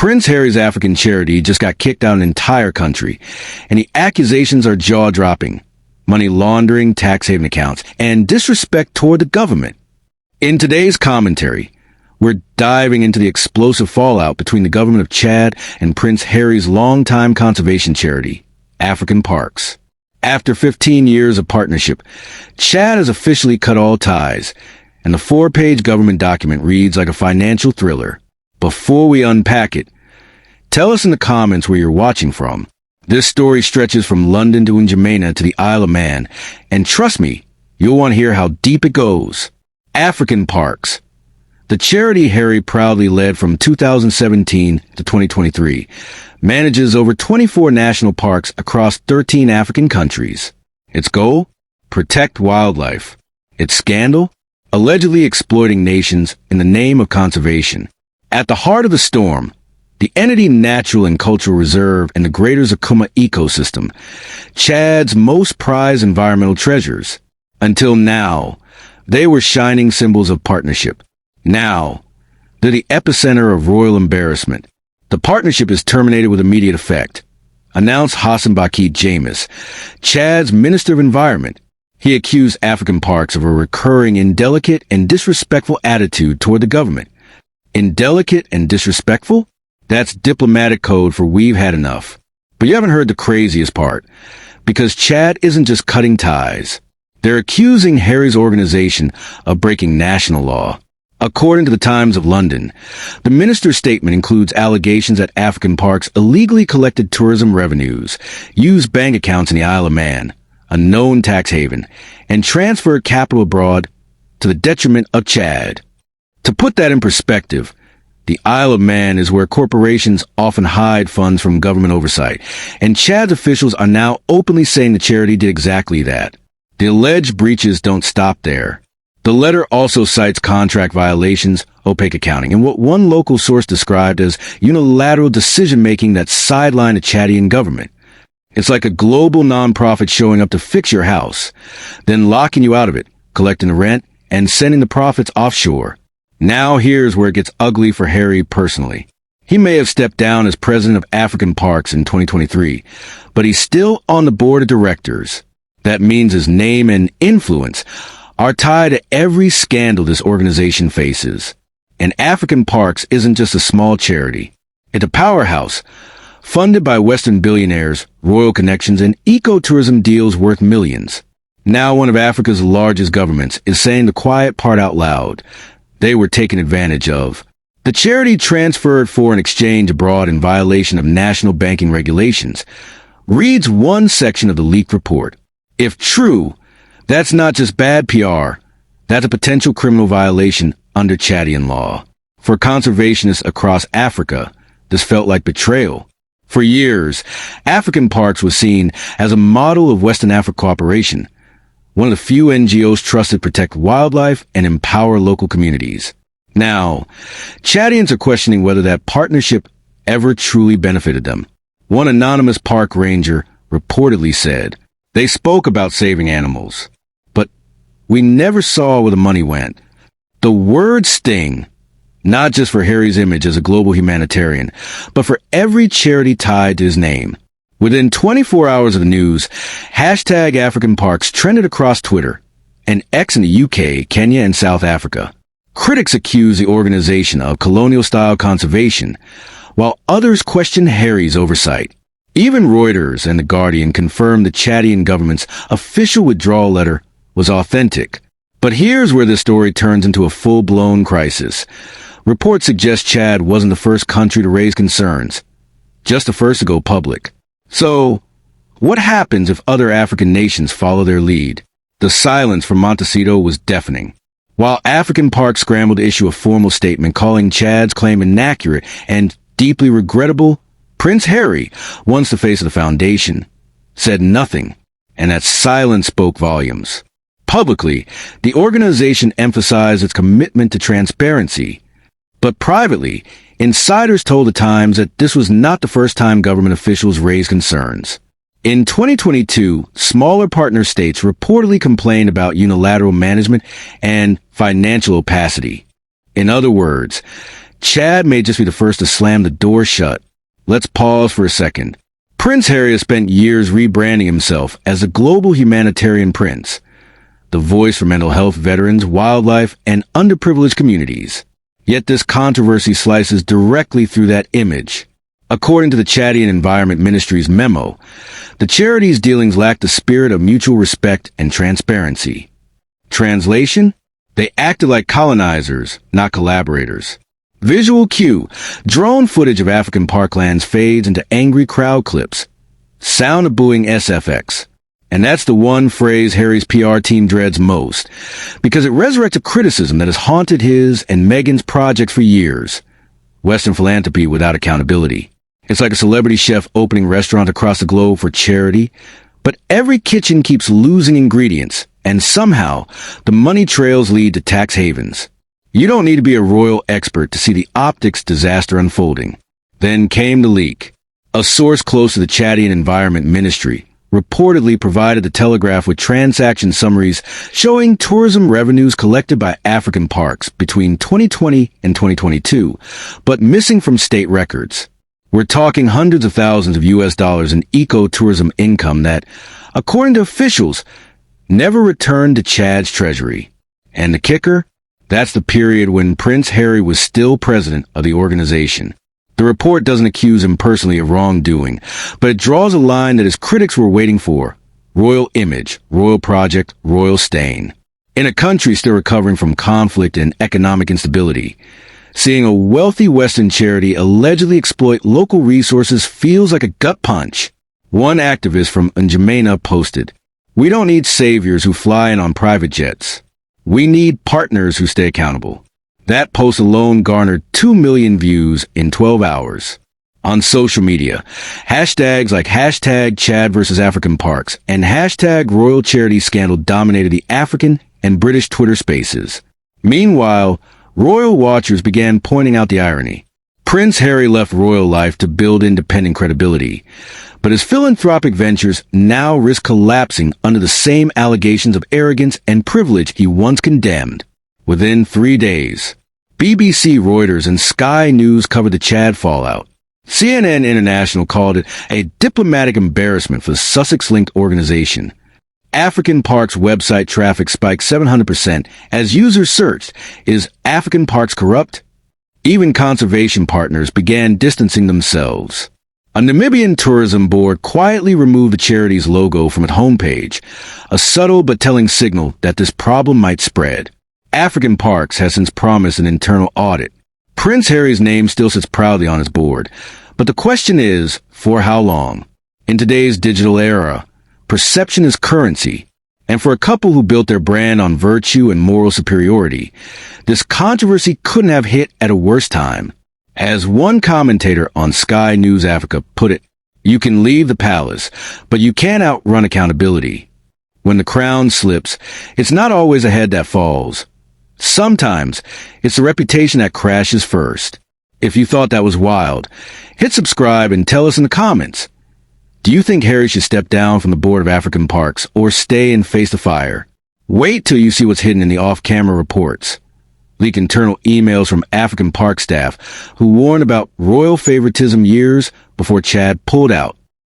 Prince Harry's African charity just got kicked out of an entire country, and the accusations are jaw-dropping. Money laundering, tax haven accounts, and disrespect toward the government. In today's commentary, we're diving into the explosive fallout between the government of Chad and Prince Harry's longtime conservation charity, African Parks. After 15 years of partnership, Chad has officially cut all ties, and the 4-page government document reads like a financial thriller. Before we unpack it, tell us in the comments where you're watching from. This story stretches from London to N'Djamena to the Isle of Man, and trust me, you'll want to hear how deep it goes. African Parks. The charity Harry proudly led from 2017 to 2023 manages over 24 national parks across 13 African countries. Its goal? Protect wildlife. Its scandal? Allegedly exploiting nations in the name of conservation. At the heart of the storm, the entity Natural and Cultural Reserve and the Greater Zakuma ecosystem, Chad's most prized environmental treasures. Until now, they were shining symbols of partnership. Now, they're the epicenter of royal embarrassment. The partnership is terminated with immediate effect, announced Hassan Bakit James, Chad's Minister of Environment. He accused African Parks of a recurring indelicate and disrespectful attitude toward the government. Indelicate and disrespectful? That's diplomatic code for we've had enough. But you haven't heard the craziest part, because Chad isn't just cutting ties. They're accusing Harry's organization of breaking national law. According to the Times of London, the minister's statement includes allegations that African Parks illegally collected tourism revenues, used bank accounts in the Isle of Man, a known tax haven, and transferred capital abroad to the detriment of Chad. To put that in perspective, the Isle of Man is where corporations often hide funds from government oversight, and Chad's officials are now openly saying the charity did exactly that. The alleged breaches don't stop there. The letter also cites contract violations, opaque accounting, and what one local source described as unilateral decision-making that sidelined the Chadian government. It's like a global nonprofit showing up to fix your house, then locking you out of it, collecting the rent, and sending the profits offshore. Now here's where it gets ugly for Harry personally. He may have stepped down as president of African Parks in 2023, but he's still on the board of directors. That means his name and influence are tied to every scandal this organization faces. And African Parks isn't just a small charity. It's a powerhouse, funded by Western billionaires, royal connections, and ecotourism deals worth millions. Now one of Africa's largest governments is saying the quiet part out loud. They were taken advantage of. The charity transferred foreign exchange abroad in violation of national banking regulations, reads one section of the leaked report. If true, that's not just bad PR. That's a potential criminal violation under Chadian law. For conservationists across Africa, this felt like betrayal. For years, African Parks was seen as a model of Western Africa cooperation, one of the few NGOs trusted to protect wildlife and empower local communities. Now, Chadians are questioning whether that partnership ever truly benefited them. One anonymous park ranger reportedly said, "They spoke about saving animals, but we never saw where the money went." The words sting, not just for Harry's image as a global humanitarian, but for every charity tied to his name. Within 24 hours of the news, hashtag African Parks trended across Twitter and X in the UK, Kenya, and South Africa. Critics accuse the organization of colonial-style conservation, while others question Harry's oversight. Even Reuters and The Guardian confirmed the Chadian government's official withdrawal letter was authentic. But here's where the story turns into a full-blown crisis. Reports suggest Chad wasn't the first country to raise concerns, just the first to go public. So, what happens if other African nations follow their lead? The silence from Montecito was deafening. While African Parks scrambled to issue a formal statement calling Chad's claim inaccurate and deeply regrettable, Prince Harry, once the face of the foundation, said nothing, and that silence spoke volumes. Publicly, the organization emphasized its commitment to transparency. But privately, insiders told the Times that this was not the first time government officials raised concerns. In 2022, smaller partner states reportedly complained about unilateral management and financial opacity. In other words, Chad may just be the first to slam the door shut. Let's pause for a second. Prince Harry has spent years rebranding himself as a global humanitarian prince, the voice for mental health veterans, wildlife, and underprivileged communities. Yet this controversy slices directly through that image. According to the Chadian Environment Ministry's memo, the charity's dealings lack the spirit of mutual respect and transparency. Translation? They acted like colonizers, not collaborators. Visual cue. Drone footage of African parklands fades into angry crowd clips. Sound of booing SFX. And that's the one phrase Harry's PR team dreads most, because it resurrects a criticism that has haunted his and Meghan's projects for years. Western philanthropy without accountability. It's like a celebrity chef opening restaurants across the globe for charity, but every kitchen keeps losing ingredients, and somehow the money trails lead to tax havens. You don't need to be a royal expert to see the optics disaster unfolding. Then came the leak. A source close to the Chadian Environment Ministry reportedly provided the Telegraph with transaction summaries showing tourism revenues collected by African parks between 2020 and 2022, but missing from state records. We're talking hundreds of thousands of US dollars in eco-tourism income that, according to officials, never returned to Chad's treasury. And the kicker? That's the period when Prince Harry was still president of the organization. The report doesn't accuse him personally of wrongdoing, but it draws a line that his critics were waiting for. Royal image, royal project, royal stain. In a country still recovering from conflict and economic instability, seeing a wealthy Western charity allegedly exploit local resources feels like a gut punch. One activist from N'Djamena posted, "We don't need saviors who fly in on private jets. We need partners who stay accountable." That post alone garnered 2 million views in 12 hours. On social media, hashtags like hashtag Chad versus African Parks and hashtag Royal Charity Scandal dominated the African and British Twitter spaces. Meanwhile, royal watchers began pointing out the irony. Prince Harry left royal life to build independent credibility, but his philanthropic ventures now risk collapsing under the same allegations of arrogance and privilege he once condemned. Within 3 days, BBC, Reuters, and Sky News covered the Chad fallout. CNN International called it a diplomatic embarrassment for the Sussex-linked organization. African Parks website traffic spiked 700% as users searched, "Is African Parks corrupt?" Even conservation partners began distancing themselves. A Namibian tourism board quietly removed the charity's logo from its homepage, a subtle but telling signal that this problem might spread. African Parks has since promised an internal audit. Prince Harry's name still sits proudly on his board, but the question is, for how long? In today's digital era, perception is currency, and for a couple who built their brand on virtue and moral superiority, this controversy couldn't have hit at a worse time. As one commentator on Sky News Africa put it, "You can leave the palace, but you can't outrun accountability. When the crown slips, it's not always a head that falls. Sometimes it's the reputation that crashes first." If you thought that was wild, hit subscribe and tell us in the comments. Do you think Harry should step down from the board of African Parks or stay and face the fire? Wait till you see what's hidden in the off-camera reports. Leak internal emails from African Park staff who warned about royal favoritism years before Chad pulled out.